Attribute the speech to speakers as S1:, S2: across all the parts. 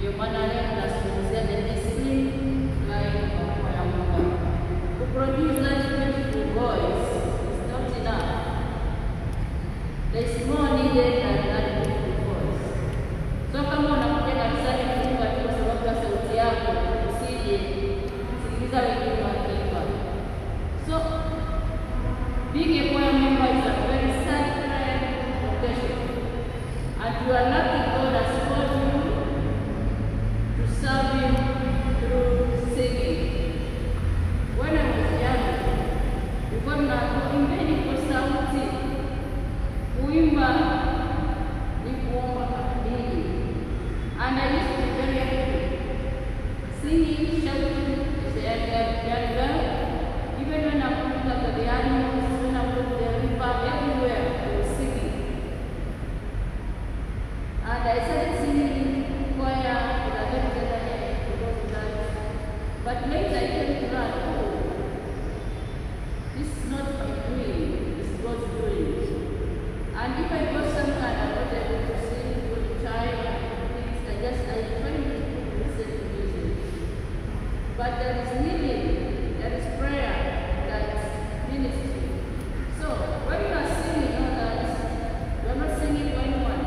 S1: Ndio maana leo tunazungumzia the discipline line of ya Mungu. To produce that beautiful voice is not enough. There is more needed than that beautiful voice. So kama unakuja kanisani kuimba tu kwa sababu ya sauti yako, usije sikiliza wengine wakiimba. So being a choir member is a very sacred vocation, and you are lucky God has called you to serve Him through singing. When I was young, nilikuwa ninaimba kwa sauti, kuimba ni kuomba kabili, and I used to be very active. Singing, shouting is a young girl. Even when I put up the animals, when I put the river, everywhere I was singing. And I started singing in choir with a very tender age because of that. But later I came to learn, oh, this is not my doing, this is God's doing. And if I got sometimes I'm not able to sing, go to child, I try to listen to music. But there is healing, there is prayer, there is ministry. So when you are singing, you know that you are not singing for anyone.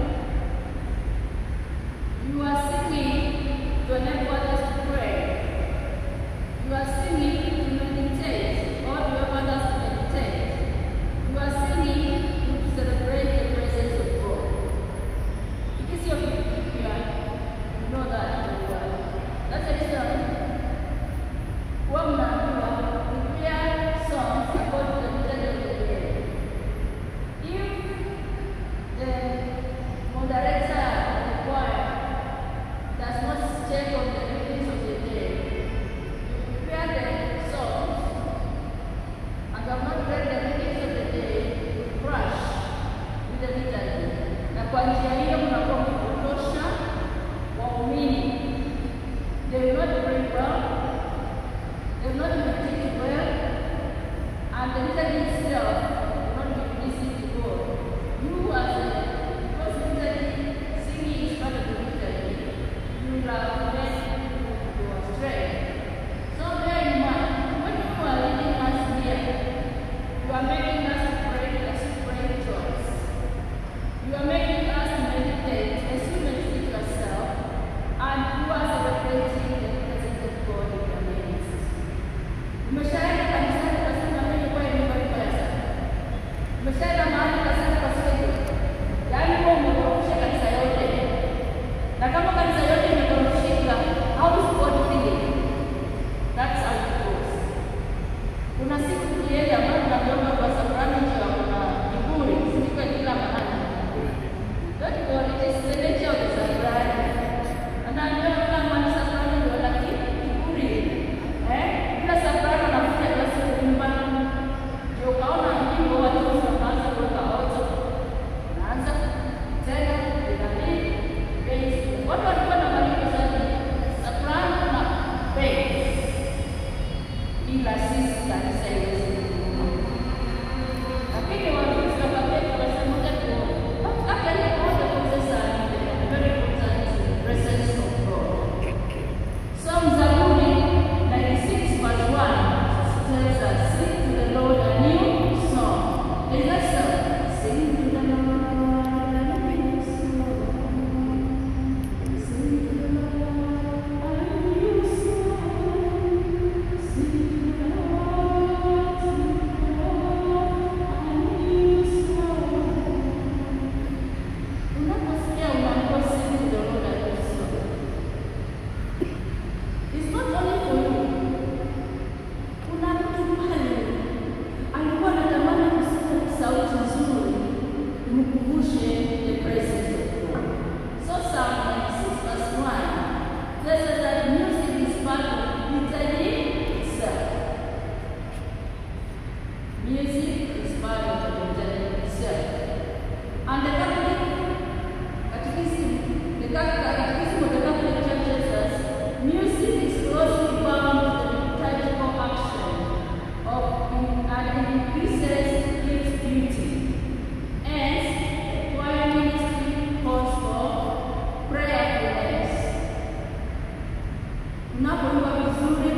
S1: Tunapoimba vizuri,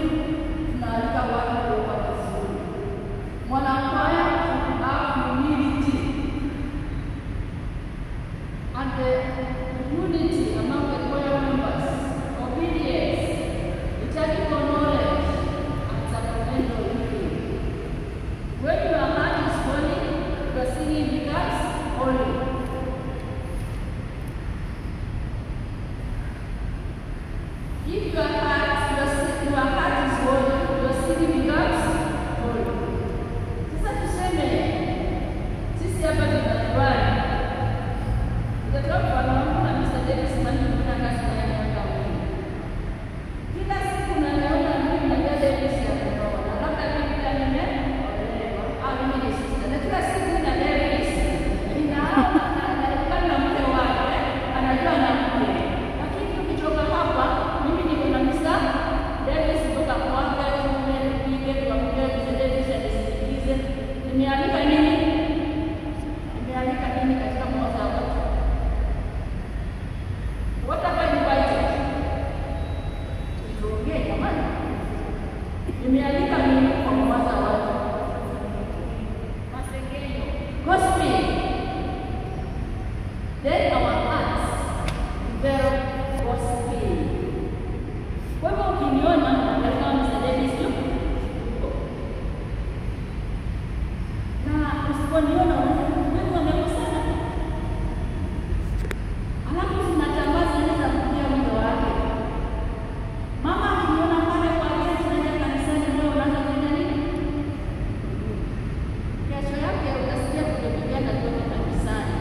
S1: tunaalika watu kuomba vizuri. Mwanakwaya have humility, and the unity among the choir members, obedience, liturgical knowledge, and sacramental living. When your heart is holy, the singing becomes holy. If your heart is holy, your singing becomes holy. Sasa tuseme sisi hapa tunajibali. Tutatoa mfano wangu na Mr. Davis mani kuna kazi na yeye mwaka mwingi. Kila siku naona mimi na Davis ya kuoa. Na labda mimi pia nimeolewa au mimi ni sister. Na kila siku na Davis ninaona na mke wake anajua na mke. Lakini tukitoka hapa mimi niko na Mr. Davis kutoka kwanza tumepige tukamwambia Mr. Davis anisikilize. Nimealika nini? Nimealika nini katika mmoja wa watu? What have I invited? Tuongee jamani. Nimealika nini kwa mmoja wa watu? Masengenyo. Gospel. Then our hearts develop gospel. Kwa hivyo ukiniona katika Mr. Davis yuko. Na usiponiona wewe umekosana. Alafu zinatangaza nenda kutia mto wake. Mama akiniona pale kwa geti tunaenda kanisani leo unaanza kwenda nini? Kesho yake utasikia kujipigana kutoka kanisani.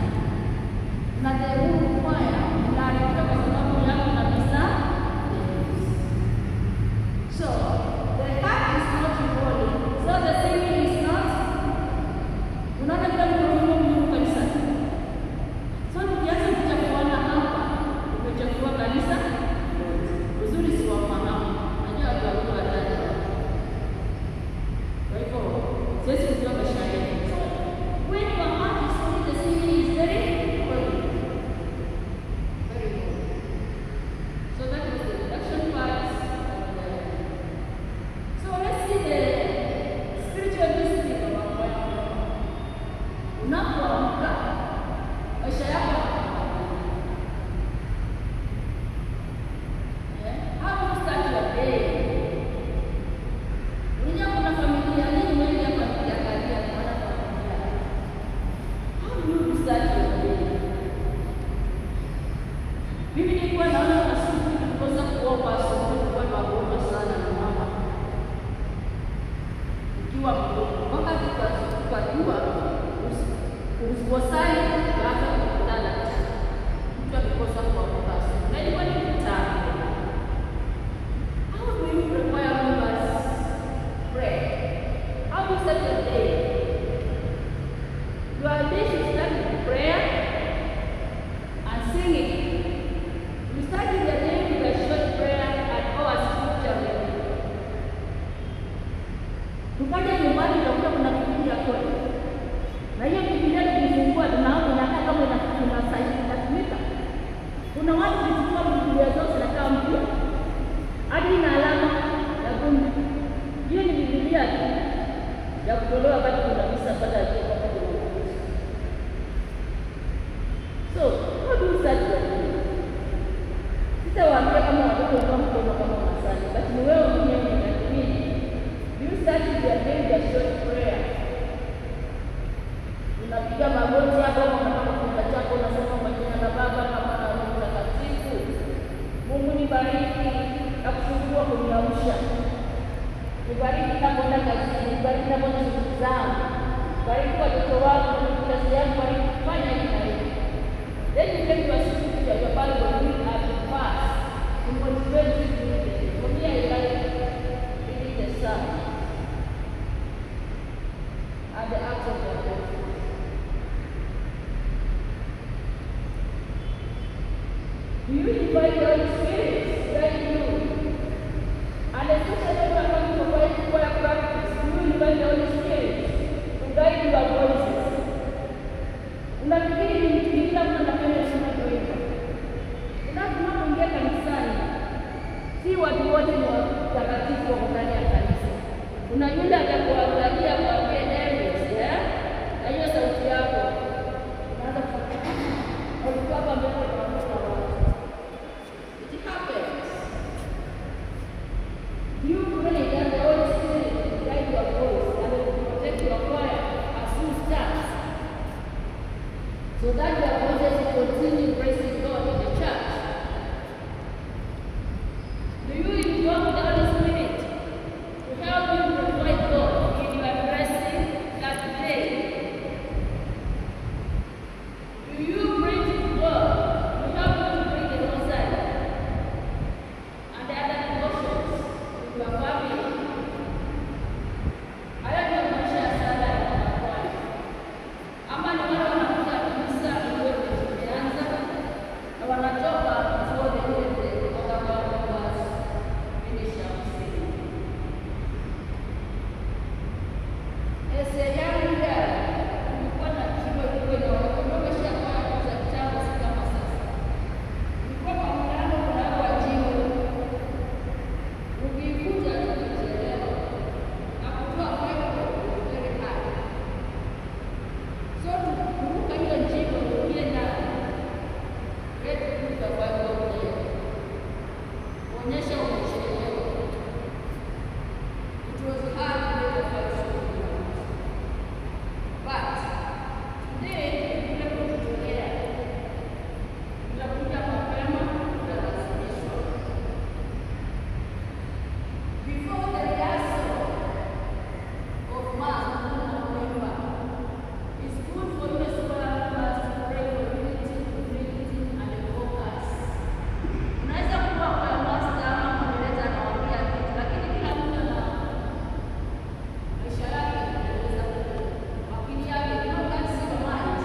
S1: Na dhehebu kwaya inaandika kwa sababu yako na Mr. Davis. So, the heart is not holy. So the singing is not. Unaona kila mtu Mungu kanisani. So tukianza kuchafuana hapa, tumechafua kanisa. Uzuri si wa fahamu. Najua watu wako watatu. Kwa hivyo, sisi ndio mashahidi. So, when your heart is holy, the singing is very holy. Very holy. So that was the introduction part. So let's see the spiritual discipline of our choir. Unapoamka, maisha yako how you start your day. Unajua kuna familia nyingi wengi hapa tukiangalia kuna familia. How do you start your day? Mimi nilikuwa naona asubuhi tulikosa kuomba asubuhi kwa kuomba sana na mama. Ikiwa mdogo wakati tukajua usiposali baada ya kulala mtu akikosa kuamka asubuhi. Na ilikuwa ni mtano. How do you prepare members pray? How do you start your day? Your day should start with prayer and singing. You start your day with a short prayer and our scripture reading. Tukaja nyumbani tunakuta kuna kipindi ya kweli. Na hiyo Biblia tukifungua tunaona inakaa kama inatumika. Kuna watu walichukua Biblia zote na kama mpya. Hadi ina alama ya gumbi. Hiyo ni Biblia ya kutolewa wakati kuna misa baada ya kutoka kwa Mungu. So, how do you start your day? Sitawaambia kama watoto wa mkono kama masali, but ni wewe mwenyewe unatumia. Do you start your day with a short prayer? Unapiga magoti hapo unataka kufunga chako unasema kwa jina la Baba na Mwana na Roho Mtakatifu. Mungu nibariki na kufungua kuniamsha. Nibariki na kwenda kazini, nibariki na kwenda shughuli zangu. Bariki watoto wangu na kazi yangu, bariki fanya hivi na hivi. Then you take your scripture, your Bible, read as you fast. You motivate you to read it. For me, I like reading the Psalm and the Acts of the Apostles. Do you invite the Holy Spirit to guide you? And especially when you are coming to choir practice, do you invite the Holy Spirit to guide your voices? Unafikiri ni kila mtu anapenda kusema hivyo? Unapoingia kanisani, si watu wote ni Yuda akakuangalia kwambie Darius, na hiyo sauti yako unaanza kufanya ulikuwa hapa mbele kwa watu. It happens. You pray that the Holy Spirit will guide your voice and will protect your choir as you start, so that your voices will continue praising God in the church. Do you invoke the Holy Spirit to help you provide God in your blessing that day? Do you pray to God to help you bring the rosary and the other devotions to your family? Haya ndio maisha ya sala ya kwaya. Ama ni wale wanakuja kanisa ndio wameanza na wanatoka before the end of the was finish up singing. As a young girl, nilikuwa na kiwa na wakomesha kwa za kitambo kama sasa. Nilikuwa kwa mlango wa jiwe. Ukikuja tukichelewa na kutoa kwako very high. So kuruka hiyo jiwe ulie ndani. Yetu kuruka kwa hiyo onyesha umechelewa. It was hard to get a first but today, vile kujitolea, tunakuja mapema, tunalazimishwa. Before the rehearsal of Mass, it's good for you as well to pray for unity, humility, and focus. Unaweza kuwa kwa master ama mwendeleza anawaambia kitu, lakini kila mtu ana maisha yake, anaweza akili yake, you know, that's your mind.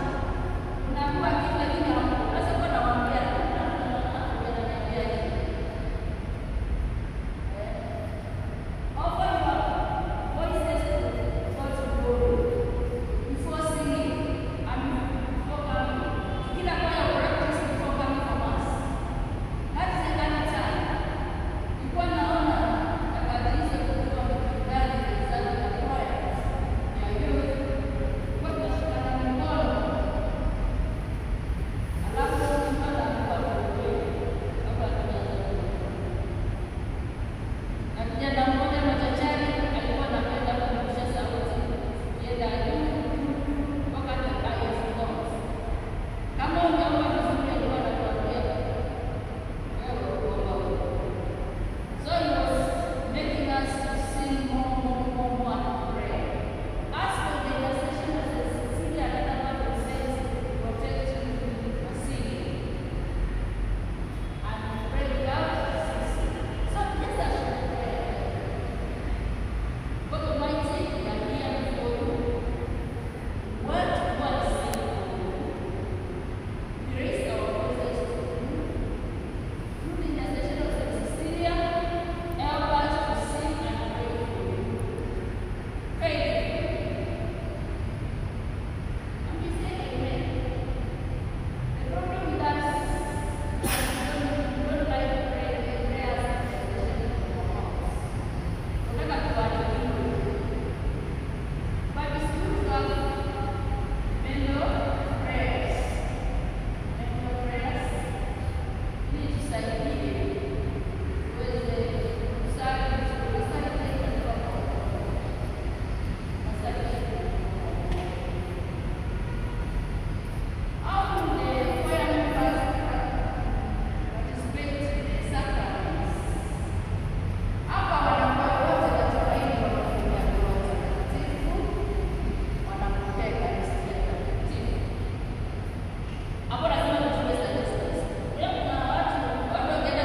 S1: Unakuwa kitu lakini unaweza kuwa nawaambia ananiambia hivi. Offer your voices to God to glory before singing and before coming. Kila kwaya practice before coming for Mass. That is the kind of time. Nilikuwa naona akatiza kutoka mbali za kwaya ya youth. Kwa tunashikana mikono. Alafu tunapata kwa kweli. Hapa tunaanza. Na kijana mmoja machachari alikuwa anapenda kurudisha sauti. Yenda juu wakati ayesoma. Kama umeomba vizuri alikuwa anakuambia wewe uomba wewe. So he was making us to sing more and pray. As for the intercession of the Cecilia, another Bible says, protect you from singing and pray without ceasing. So yes, I should pray. God Almighty, we are here before you. What was singing for you? We raise our voices to you. Through the intercession of Saint Cecilia, help us to sing and pray for you. Pray for you. And we say amen. The problem with us is that we don't like to pray the prayers and intercession from our mouths. Tunataka tubarikiwe. But it's good to have mellow prayers. Mellow prayers ili tusaidie tuweze kusali katika How do the choir members participate in the sacraments? Hapa wanakuwa wote katika hili wanafungia ndoa takatifu, wanapokea Ekaristi Takatifu. Hapo lazima tuchukue statistics. Leo kuna watu wengine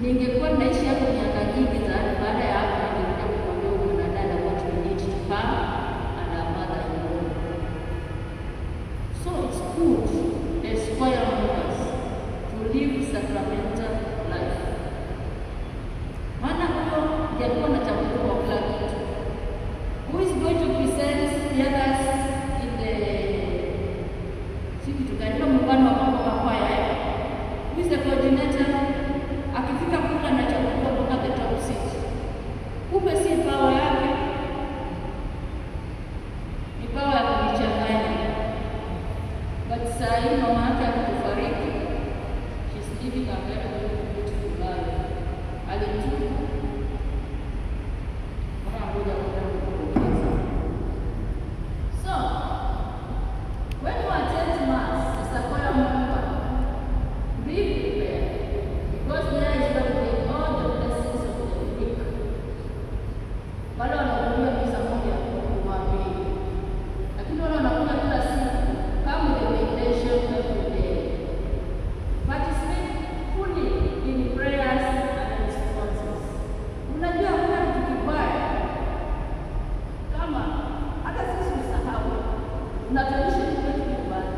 S1: Ningekuwa naishi hapo miaka nyingi zaidi, baada ya hapo ningekuja kumwambia mwanadada watu sacramental life. Maana huyo ndiye alikuwa anachagua kwa kila kitu. Who is going to present the others in the kitu katika muungano wa mambo kwa yeye? Who is the coordinator? Akifika kule anachagua kutoka the top seat. Kumbe si power yake, ni power ya kujichanganya. But saa hii mama yake alipofariki, she's living a very beautiful life. Alitu mara moja kupokeza. So when you attend mass, it's a choir member. Be prepared, because there is going to be all the blessings of the week. Wale wanakuja misa moja kwa wiki, lakini wale wanakuja kila siku, come with the meditation every day. Participate fully in prayers and responses. Unajua kuna kitu kibaya kama hata sisi usahau, tunatanisha kitu kibaya,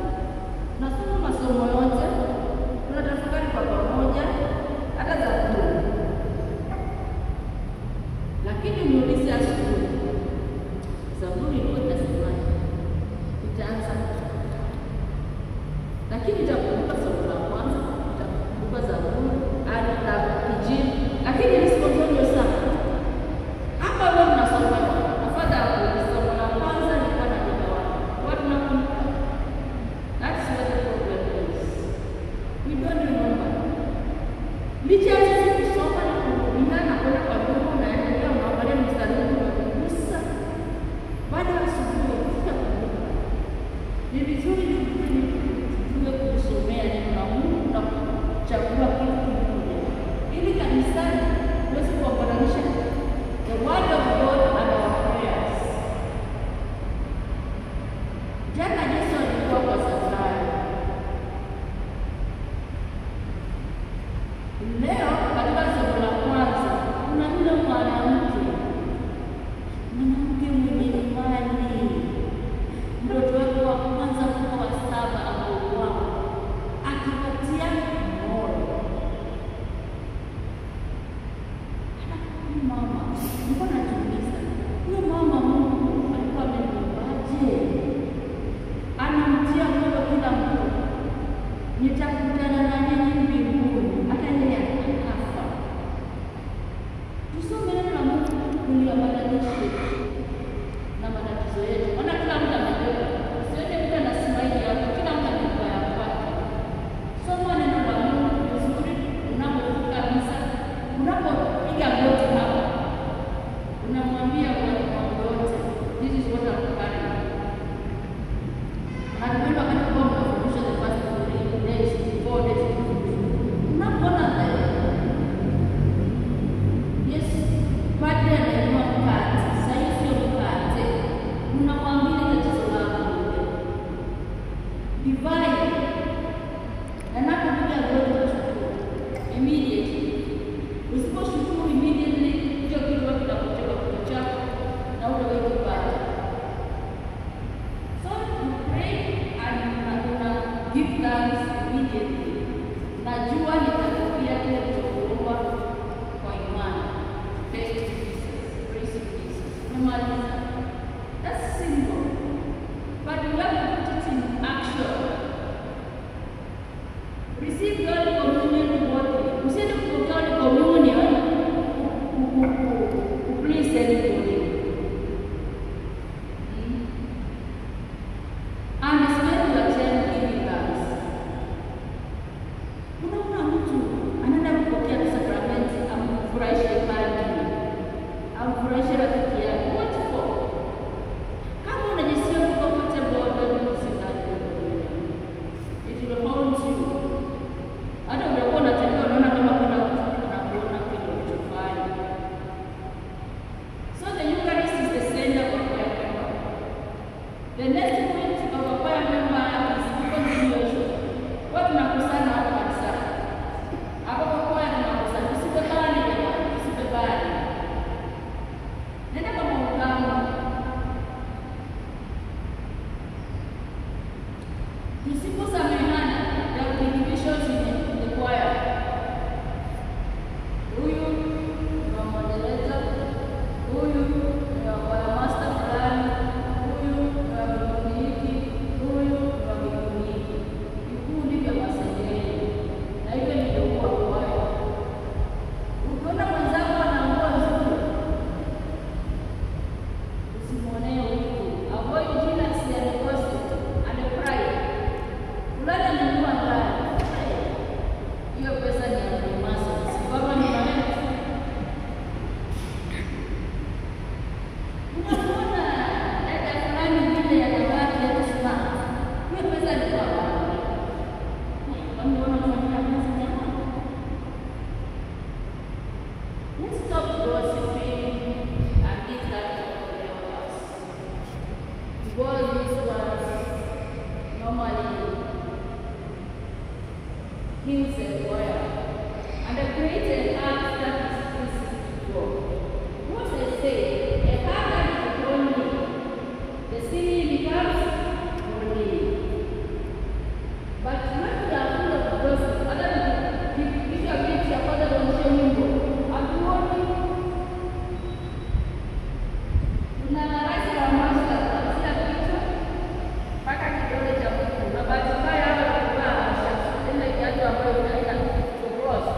S1: tunasoma masomo yote, tunatafakari kwa pamoja, hata za Mungu. Lakini muulize asubuhi, Zaburi ilikuwa inasemaje? Itaanza. Lakini itakumbuka somo la kwanza, itakumbuka Zaburi, na Injili, lakini nisipojua sana. Hapa leo tunasoma afadhali somo la kwanza ni kwa nini watu tunakumbuka. That's what the problem is. We don't remember. Licha ya sisi kusoma na kuhubiriana kwenda kwa Mungu na endelea unaangalia mstari huu na kugusa, baada ya asubuhi tutakumbuka. Ni vizuri tujue kusomea neno la Mungu na kuchagua kitu kimoja, ili kanisani tuweze kuambatanisha the word of God and our prayers. Jana Yesu alikuwa kwa safari. Leo katika somo la kwanza kuna yule mwanamke mwenye imani, mtoto wake wa kwanza mwaka wa 7 ameuawa, akipatia moyo. Mama, nilikuwa najiuliza, huyo mama Mungu alikuwa amemwombaje? Anamtia moyo kila mtu, nitakutana na nyinyi mbinguni, hata yeye akafa. Tusome neno la Mungu kuliambatanishe na matatizo yetu. Maana kila mtu anajua, usione mtu anasema hivi hapo, kila mtu anajua ya kwake. Soma neno la Mungu vizuri, unapofika misa, unapopiga goti hapa, unamwambia Mungu yote, this is what I'm carrying. Hatuenda wakati kwa mnafundisha the first 3 days, 4 days. Unapoona yes, padre anainua mkate, sasa sio mkate, unamwambia tatizo lako divine, na napopiga goti immediately. Usiposhukuru immediately, hiyo kitu kitakutoka kwa chako na utaweka pale. So you pray and you give thanks immediately. Najua nitatokea kile kilichokuomba kwa imani. Faith in Jesus, praise in Jesus. Umemaliza. That's simple. But we have to put it in action. Receive God communion boldly. Usiende kupokea Holy Communion please anybody. And it's when you attend giving thanks. Unaona mtu anaenda kupokea sakramenti, amfurahishe padri, amfurahishe rafiki yake. What for? Kama unajisikia comfortable, don't usingaje. It will haunt you. hymns and choir, and a created heart that is pleasing to God. What they say, a heart that is lonely, the singing becomes lonely. But when we are full of the gospel, other than if you are going to your father, don't show me more. And you want me? Unaangalia wa master, kila kitu mpaka kidole cha mtu. Na bahati mbaya hapa kuvaa ile kiatu ambayo unaita cross.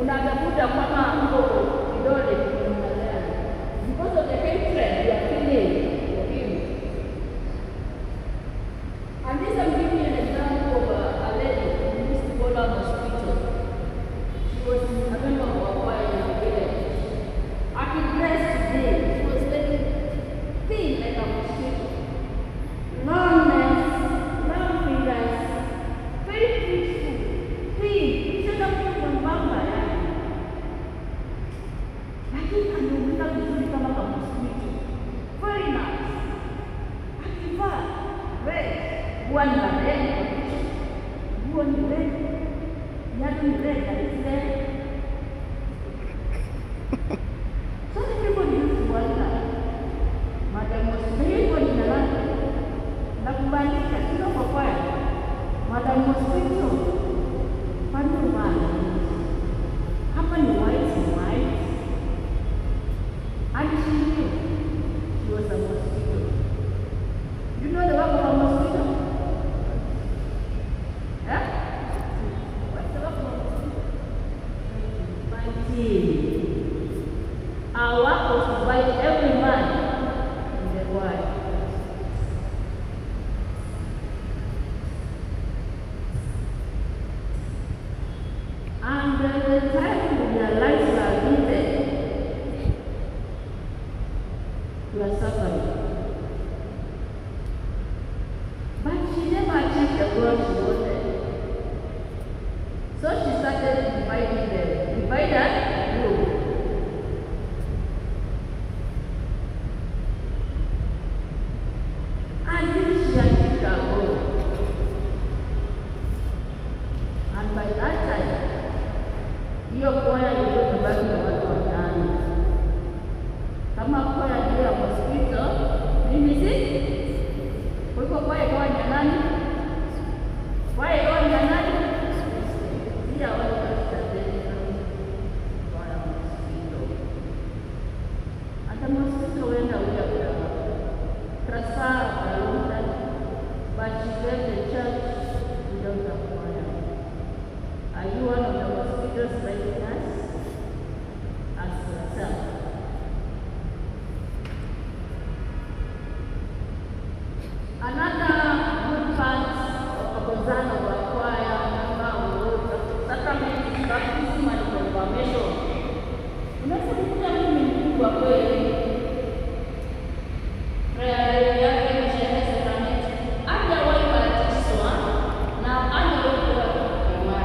S1: Unatafuta kama mko kidole kinaendelea. Because of the hatred you are feeling for him. And this I'm giving you an example of a lady who used to go down the hospital. She was a member of our choir in the village. I can dress today. She was very thin like a mosquito. Long legs, long fingers, very peaceful, thin. Instead of being from Bangla, lakini anaonekana vizuri kama mosquito. Very nice. Akivaa red, nguo ni red, nguo ni red, viatu ni red, na it's red. So everybody used to wonder, Madam Mosquito ni nani? Na kubandika kila kwa kwaya. Madam Mosquito, pande wale. Hapa ni white and white. And she knew she was a mosquito. You know the work of a mosquito? Yeah? What's the work of a mosquito? Biting. Our work was to bite every man in the world. And the time their lives were given, we are suffering. But she never achieved the goal she wanted. So she started dividing them. Divided group. Until she achieved her goal. And by that time, hiyo kwaya ilikuwa kubaki na watu watano. Kama kwaya ndio ya mosquito, mimi si? Kwa hivyo kwaya ikawa ni ya nani? Kwaya ikawa ni ya nani? Pia wale watatenda kwaya mosquito. Hata mosquito wenda uja kwa transfer kwa London, but she left the church without a choir. Are you one of the mosquitoes like us? Ask yourself. Another good part of a Bozano of a choir was sacrament baptism and confirmation. Unaweza kukuta mimi mkubwa kweli. Prayer yake ni sherehe sacrament. Hajawahi kubatizwa na hajawahi kuwa kwa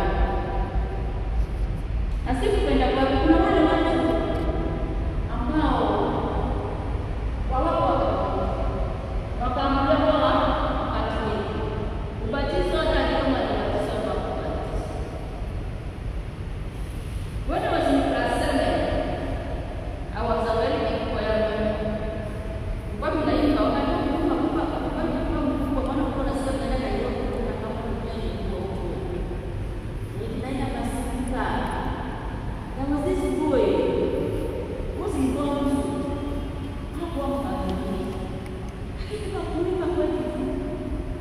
S1: na si kupenda kwa kuna wale watu ambao wakaamua kwa Katoliki. Ubatizo hata kama ni ubatizo wa kubatiza. When I was in class 7, I was a very big choir member. Kwa mimi naimba wakati mkubwa maana uko na sasa ndio hiyo kuna kama mjini ndio. Ninaenda kasikika. There was this boy who was involved hapo mfadhili. Akitaka kuimba kwetu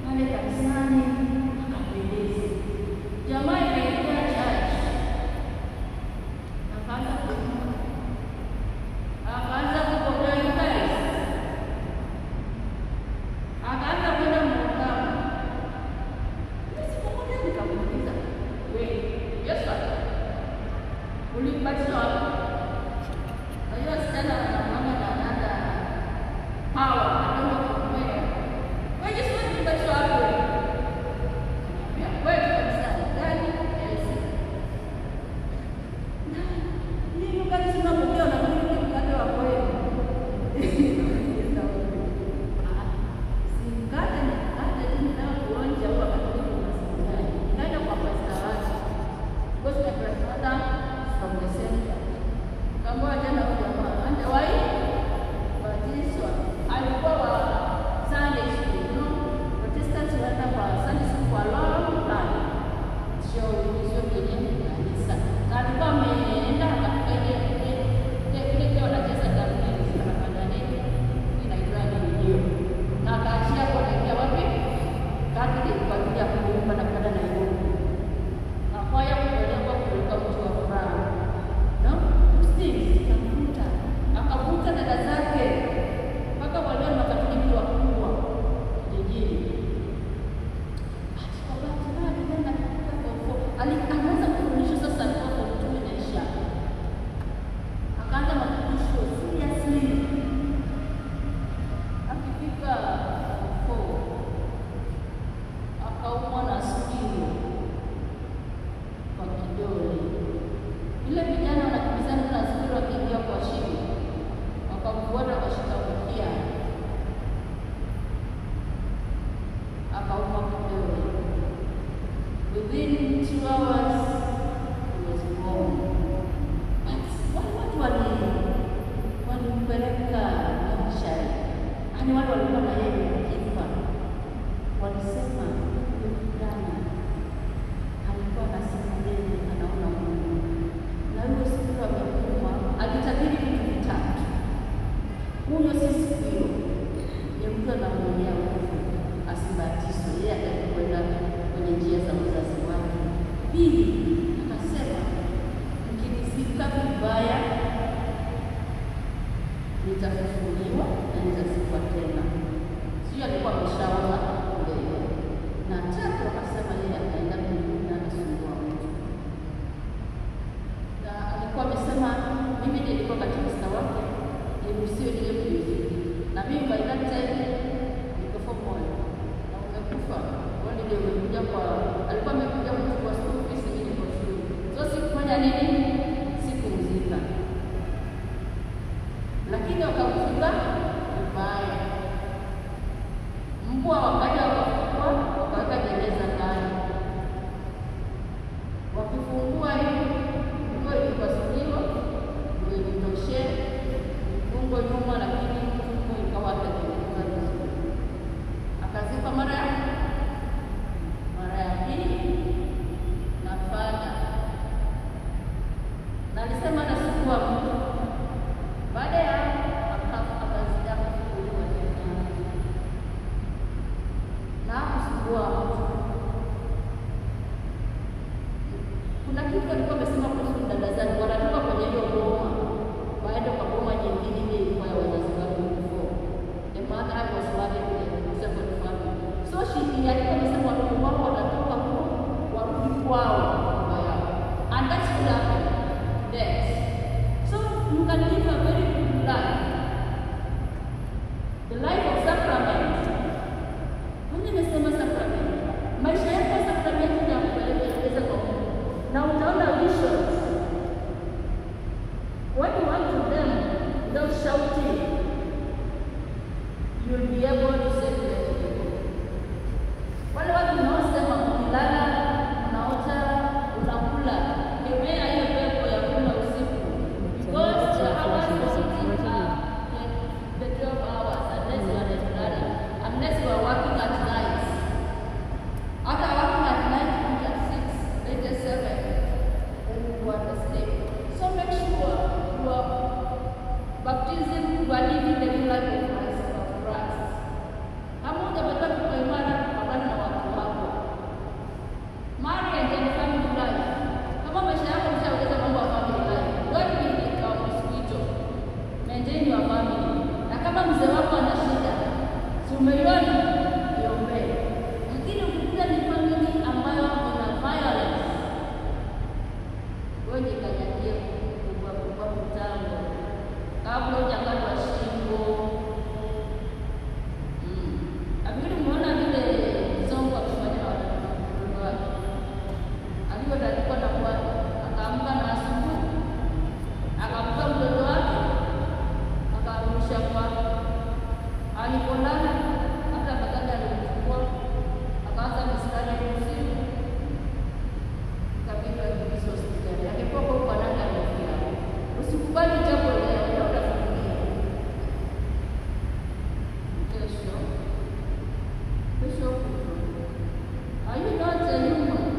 S1: pale kanisani akapendeza. Jamaa ikaingia church. Akaanza kupokea guys. Akaanza kwenda mkutano. Nisipokuja nikamuuliza, "Wewe, yes sir. Ulibatizwa wapi?" Najua sana wanamwanga na nada power kama kumweka. Wewe Yesu ulibatizwa wapi? Wewe kanisa gani? Ni kanisa tunapokea na kile mkate wa kweli. Singate ni hata jini na kuonja kwa Katoliki na singate. Nenda kwa pastor wako. Alianza kufundisha sasa, alikuwa mtume naisha, akaanza mafundisho seriously. Akifika 4 akaumwa na sikio kwa kidole. Ile vijana wanakimbizana na sikio, wakiingia kwa shimo, wakamfuata wakashika mkia, akaumwa kidole. Within 2 hours he was born. Watu walimpeleka Nyanshari, yaani wale walikuwa na yeye kifa, walisema huyo kijana alikuwa anasema yeye anaona Mungu, na huyo siku amekufa alitabiri vitu vitatu. Huyo si sikio, ni mtu anamwonea Mungu asibatizwe, yeye atakwenda kwenye njia za wazazi wake. Pili, akasema mkinizika vibaya nitafufuliwa na nitazikwa tena. Sio alikuwa ameshaona mbele. Na tatu, akasema yeye ataenda mbinguni na atasumbua mtu. Na alikuwa amesema mimi ndiye nilikuwa katekista wake, niruhusiwe nije kuhubiri. Na mimi by that time nikafa moyo. Na umekufa. Wale ndio wamekuja kwa, alikuwa amekuja kuchukua school fees ili kwa shule. So sikufanya nini? Sikumzika. Lakini wakamzika vibaya. Mbwa wakaja wakafungua, wakaweka jeneza ndani. Wakifungua hivi, mbwa ilipasuliwa, ndio ilitoshe, fungo nyuma, lakini fungo ikawa hajatengeneza vizuri. Akazikwa mara ya pili nafanya. Na alisema anasukua mtu. Baada ya akazida kufukuliwa tena. Na kusukua mtu. Kuna kitu alikuwa amesema kuhusu dada zangu, wanatoka kwenye hiyo boma, waende kwa boma nyingine ile ilikuwa ya wazazi wangu before. The mother was married to a second family. So she alikuwa amesema watoto wao wanatoka huko warudi kwao kwa yao. And that's what happened. Death. So you can live a very good life. The life of sacrament. Mimi nimesema sacrament. Maisha yako sacrament ni ya kupelekeza kwa Mungu. Na utaona visions. When you want to them without shouting, you'll be able to say to them. Wale watu wanaosema ukilala, unaota, unakula, kemea hiyo pepo ya kula usiku. Because the hours of eating are the 12 hours unless you are regular, unless you are working at night. After working at night, you at 6, latest 7, then you are asleep. So make sure your baptism, you are living the new life of Christ. Kama utapata kwa imani kupambana na watu wako. Marriage and family life. Kama maisha yako mshaongeza mambo ya family life, don't be like a mosquito. Maintain your family. Na kama mzee wako ana shida, si umeiona? Niombee. Lakini ukikuta ni family ambayo ina violence, wewe jikanyagie kubwa mtango. Kabla hujakatwa shingo. Umeona vile Zongo akifanya na watoto wake. Alikuwa na bwana, akaamka na asubuhi. Akampa mtoto wake, akamrudisha kwake. Alipolala hata badala alimchukua, akaanza mistari ya usiku. Kabila kabisa hospitali. Angekuwa kwa nani alifia. Usikubali jambo leo, utafikia. Are you not a human?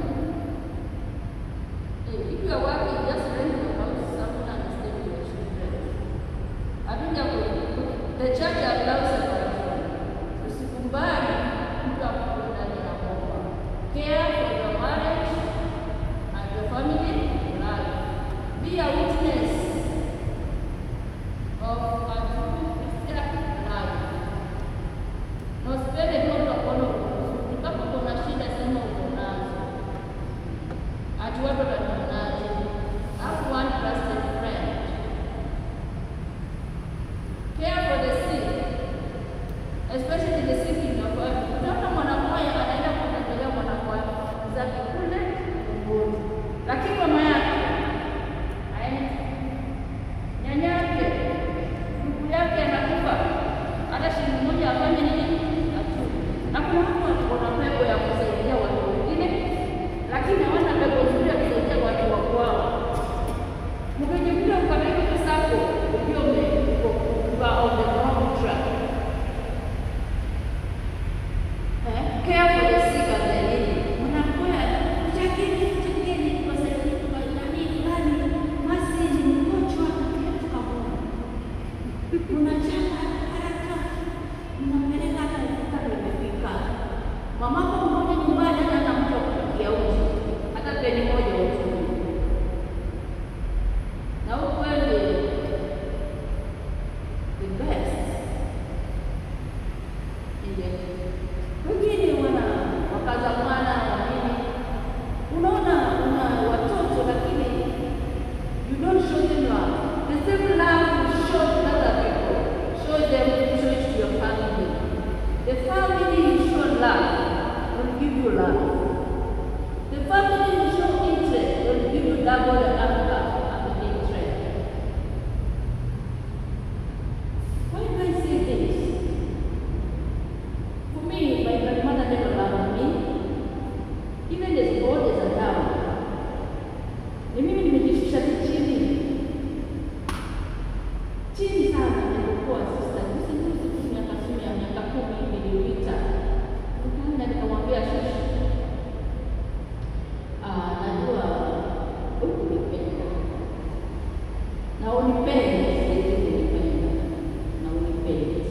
S1: ati watu watatuonaje? Have one trusted friend. Care for the sick, especially the sick in your family. Unaona mwanakwaya anaenda kumtembelea mwanakwaya zake kule Mboni, lakini mama yake haendi, nyanya yake, ndugu yake anakufa, hata shilingi moja afanye nini? Na kuna watu wana pepo ya kusaidia watu wengine, lakini hawana pepo nzuri ya kusaidia watu wa kwao. Mkijikuta mkabidhi pesa yako ukiwa umekuwa on the wrong track. Care for the sick and the needy. Mnakuwa mchakini kwa sababu kwa nani fulani basi ni mgonjwa katika kaburi. Unachapa haraka. Mnapeleka hata imefika. Mamako mmoja nyumbani hata mtu akupikia uji. Hata peni moja uji. Na ukweli the best wengine wakaza mwana wa nini, unaona una watoto lakini you don't show them love. The same love you show to other people, show it to your family. The family you show love will give you love. The family you show interest will give you double the anger and interest. Why do I say this? For me, my grandmother never loved me. Even as old as I am. Ni mimi nimejishusha chini. Chini sana nilipokuwa sister. Sisi miaka 10 iliyopita. Nikaenda nikamwambia shusha. Najua unipenda. Na unipende, unipenda. Na unipende.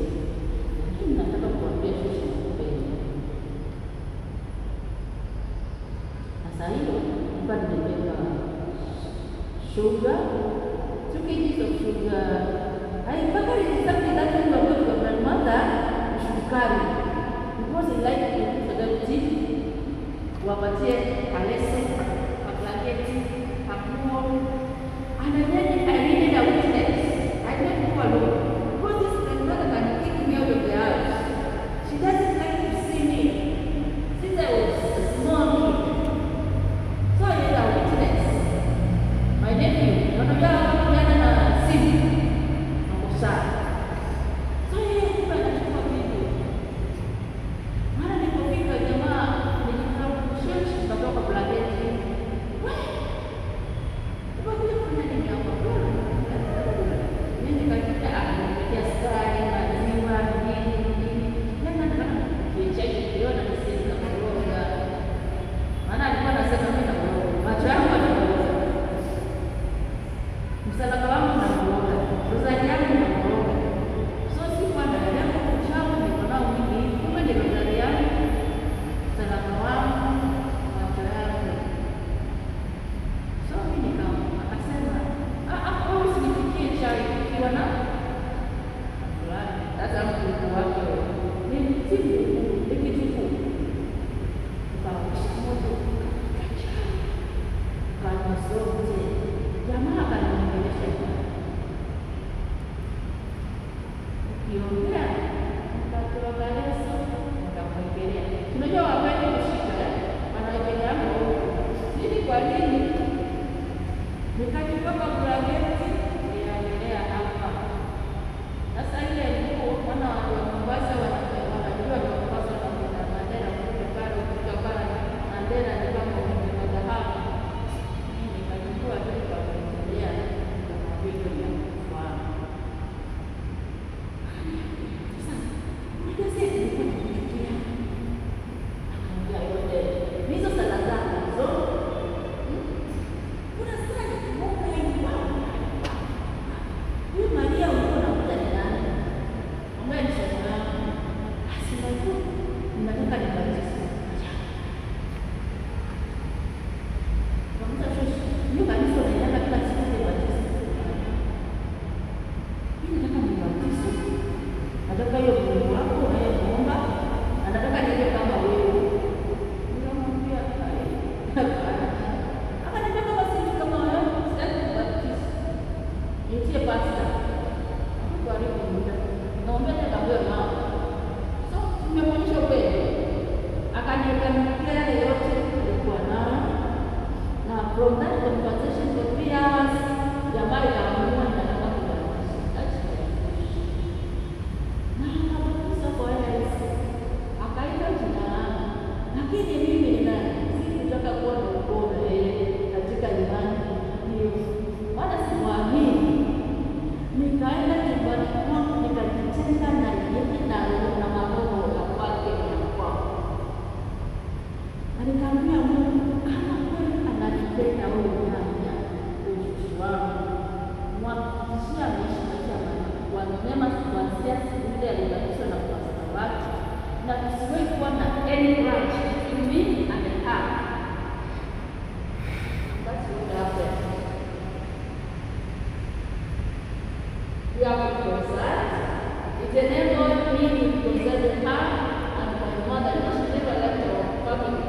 S1: Lakini nataka kuambia shusha unipenda. Sasa hiyo mpaka nimebeba sugar, 2 kgs of sugar. Mpaka nilisema that when we go to your grandmother, you should carry. Because I like to for them tea, wapatie kalesi, kablangeti, kapuo. And then I needed a witness. I didn't go alone. Because this grandmother can kick me out of the house. She doesn't like to see me. Since I was a small kid. So I had a witness. My nephew, wanajua kijana na simu makosa. So yeye kumbe anachukua video. Mara nilipofika jamaa nilikaa church kutoka blanketi. Wewe kuna nini hapa? Mimi nikakuta anapitia sukari, maziwa, nini. Nataka kichai kiona niseme na kuroga. Maana alikuwa anasema mimi na kuroga. Macho yangu yanaroga. Msalaba wangu unaroga. Rozari yangu inaroga. So sikuwa na yangu kuchafu niko nao mingi. Kumbe ni rozari yangu. Msalaba wangu, macho yangu. So mimi akasema, wewe usinipikie chai ukiwa na fulani. Sasa mtu wake ni timu ikitufu. Ukawasha moto. Kama zote. Jamaa kaniongelesha. Ukiongea, ukatoa leso, ukamwekelea. Tunajua wapendi kushika, wanawekelea hapo. Nini kwa nini? Nikachukua blanketi, ninawekelea hapa. Sasa ile nguo, wana wa Mombasa wanajua ni Mombasa na Mandera kutoka pale Mandera ni kama dhahabu. Nikachukua tu nikamwekelea kama vile ya kufahamu. Hizo sala zako, kuna sala tena wewe unaambia ujuzi wangu mwakishia ameishi maisha mema kuanzia siku ile alibatizwa na kupasa watu, na tusiwahi kuwa na any grudge between me and her. That's what happened. We are reconciled. It enabled me to reconcile her and my mother, and she never left our family.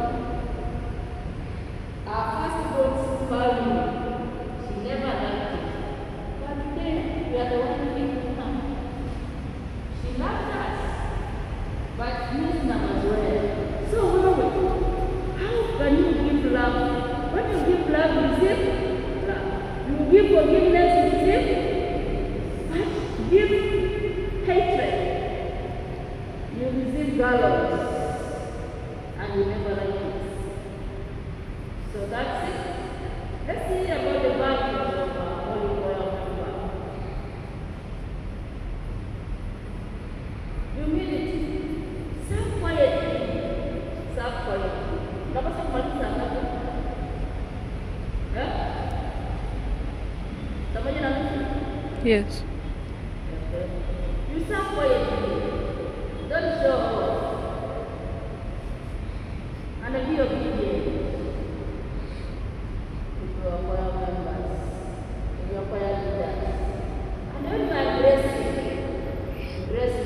S1: Our firstborn family, she never left it. But today, we are the one living with her. She loved us, but using them as well. So, how can you give love? When you give love, you receive love. You give forgiveness, you receive. But give hatred, you receive gallows, and you never like it. So that's it. Let's see about the values of Holy Royal Member. Humility. Serve quietly. Serve quietly. Unapaswa kumaliza ngapi? Pamoja na mtu?
S2: Yes.
S1: You serve quietly. Don't show off. And be obedient. If you are choir members, if you are choir leaders. And when you are dressing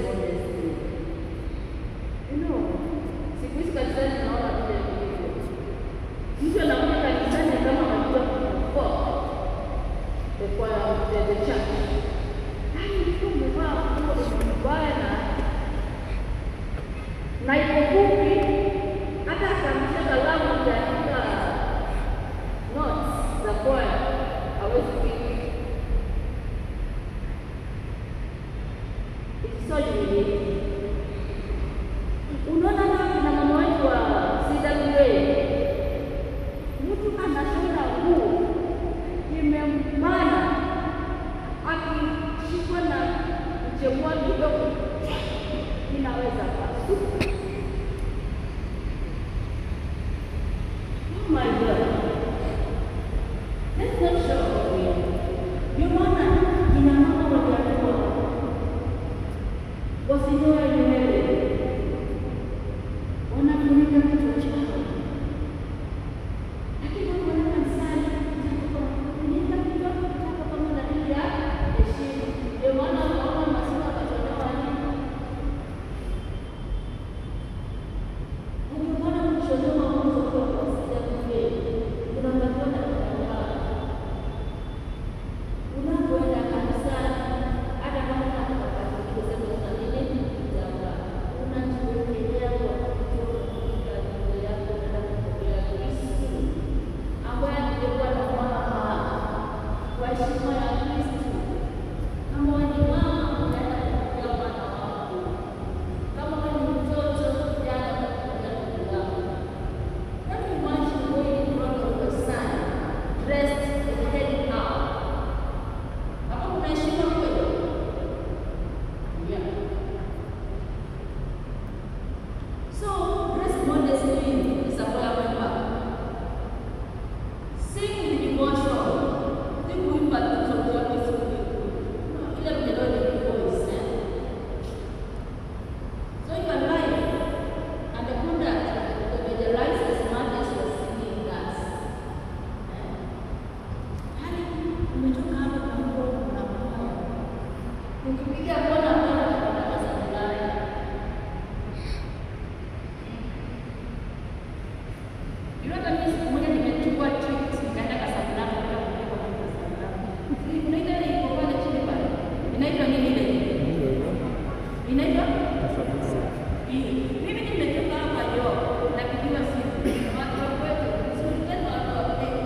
S1: honestly. You know, siku hizi kanisani tunaona vile vilivyo. Mtu anakuja kanisani kama anajua kuperform the church. Na ikofupi hata akamisha kalamu kuandika notes za kwaya hawezi kuandika. It's so humiliating. Unaona na mama wetu wa CWA, mtu anashona nguo imembana akishikwa na mchemua kidogo inaweza pasuka. Oh my God. Let's not show away. You know that ina mama waliamua wasinyoe nywele, wanafunika kichwa chao, lakini wanaona kanisani kufunika kichwa chako kama dalili ya heshima. Ndio maana unaona masika wakatolewa nini? Ukiona mshonoa mwanzo kwa kusaidia kufeli, unamtakiwa na kutawala. Unapoenda kanisani, hata kama unataka kusema una nini, kutawala. Unajiwekelea kwa kutoka nyumba yako na kupokea Kristo, ambaye angekuwa na mama kwa heshima ya Kristo. Kama wewe ni mama, unaenda kupokea mwana wako. Kama wewe ni mtoto, jana unapokea mtoto wako. Can you imagine going in front of your son, dressed and heading out? Hapo kuna heshima kweli? Yeah. So, dress modestly is a prayer member. Sing with devotion. Think with baptism of God is good. Ile mjeloni ni voice. So you can lie and the conduct the rise as much as you are singing that. Hali umetoka hapa kwa mkono na moyo. Ukipiga kona mbele unapata sabulai. Hata mimi siku moja nimechukua trip nikaenda Casablanca kwa kupeleka kwa Casablanca. Unaita ile iko pale chini pale. Inaitwa nini ile? Inaitwa? Mimi nimetoka hapa leo napigiwa simu. Watu wa kwetu, sio tena watu wa kwetu.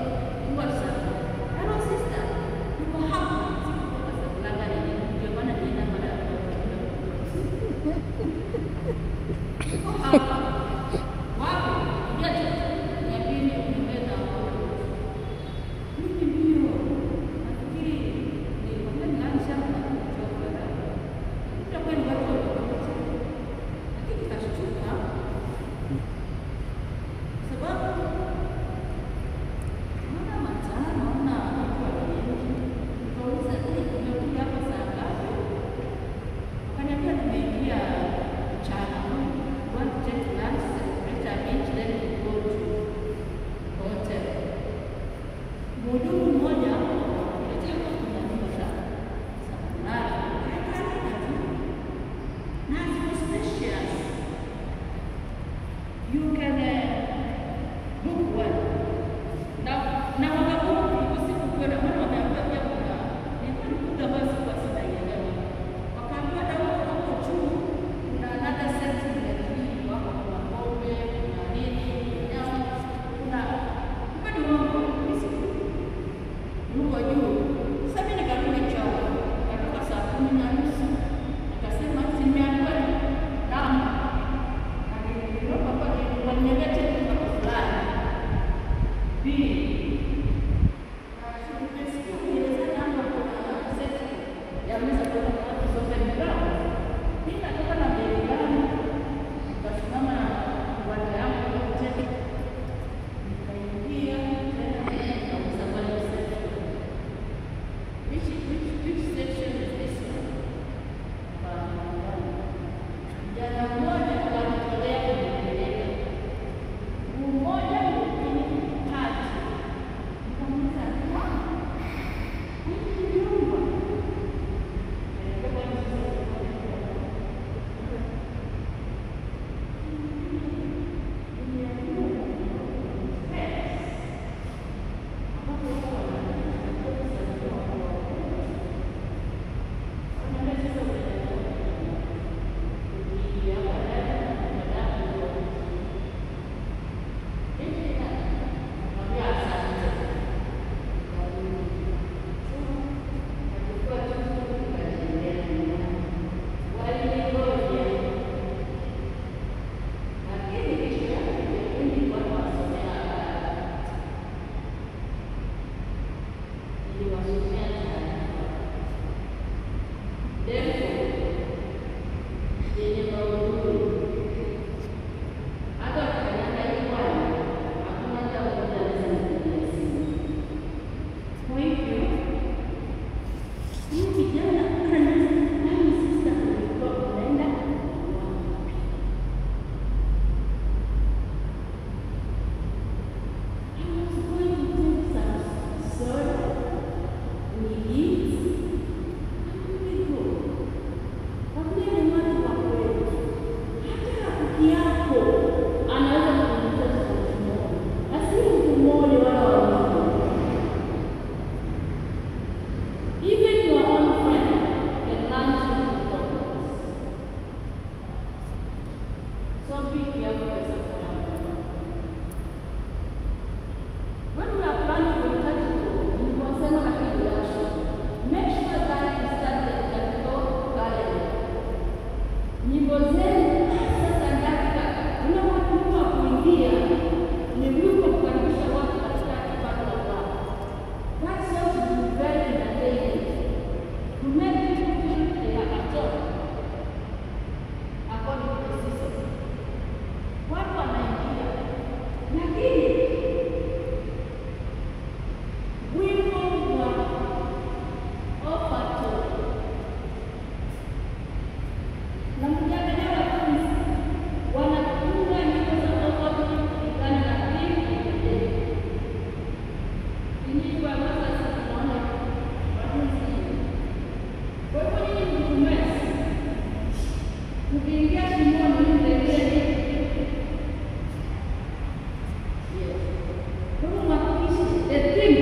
S1: Hello sister. mhudumu mmoja alitaka kununua sana. You can book one. Na wakabook usiku kwenda maana wameambia kuna nilikuta basi kwa sina yeye. Wakaambia dawa hapo juu kuna another set ya nini wako kuna pombe, kuna nini, kuna bado mambo usiku. Huko juu. Sasa mimi nikarudi chao. Nikatoka saa 10:30. Nikasema simeamka damu.
S2: Cecilia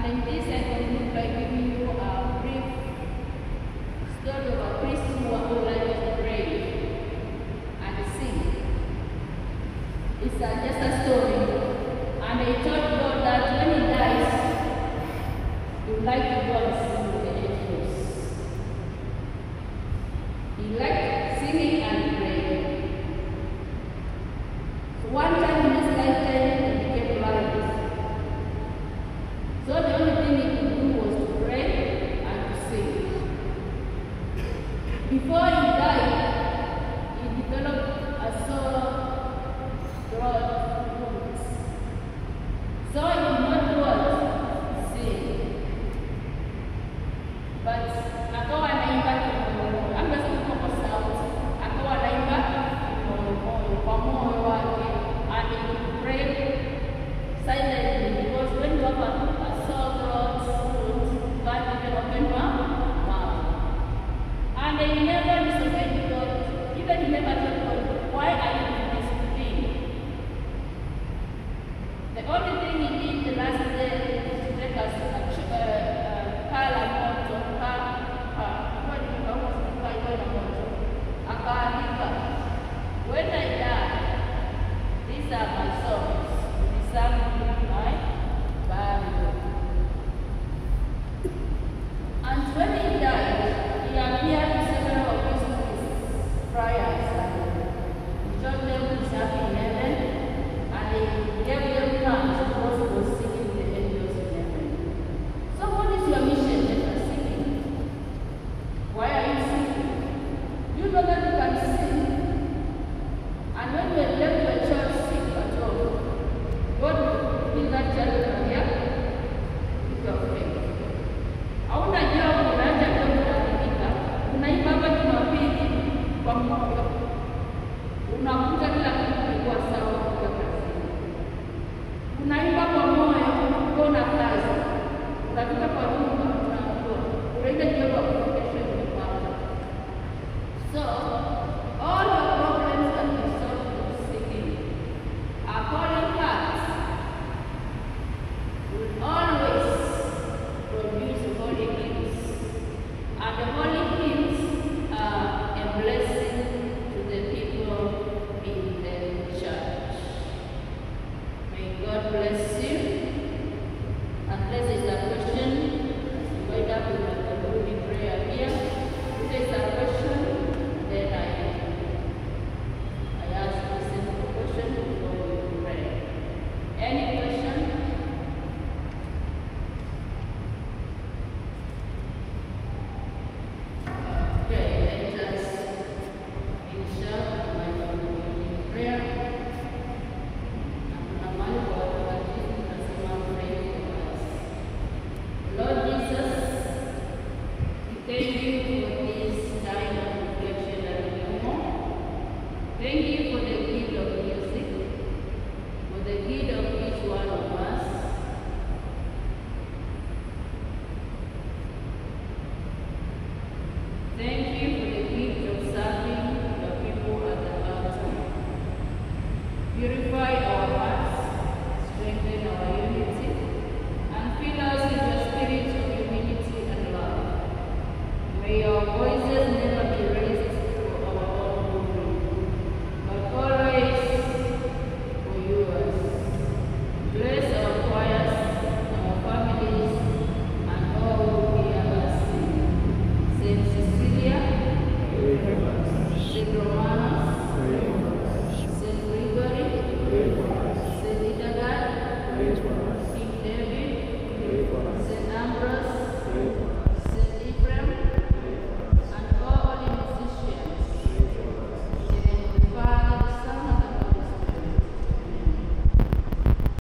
S1: And in this, I conclude by giving you a brief story of a priest who likes to pray and sing. It's just a story. And he told God that when he dies, he would like to go and sing with the angels. He liked singing and praying. So one time in his lifetime, he became blind. So the only thing he could do was to pray and to sing. Before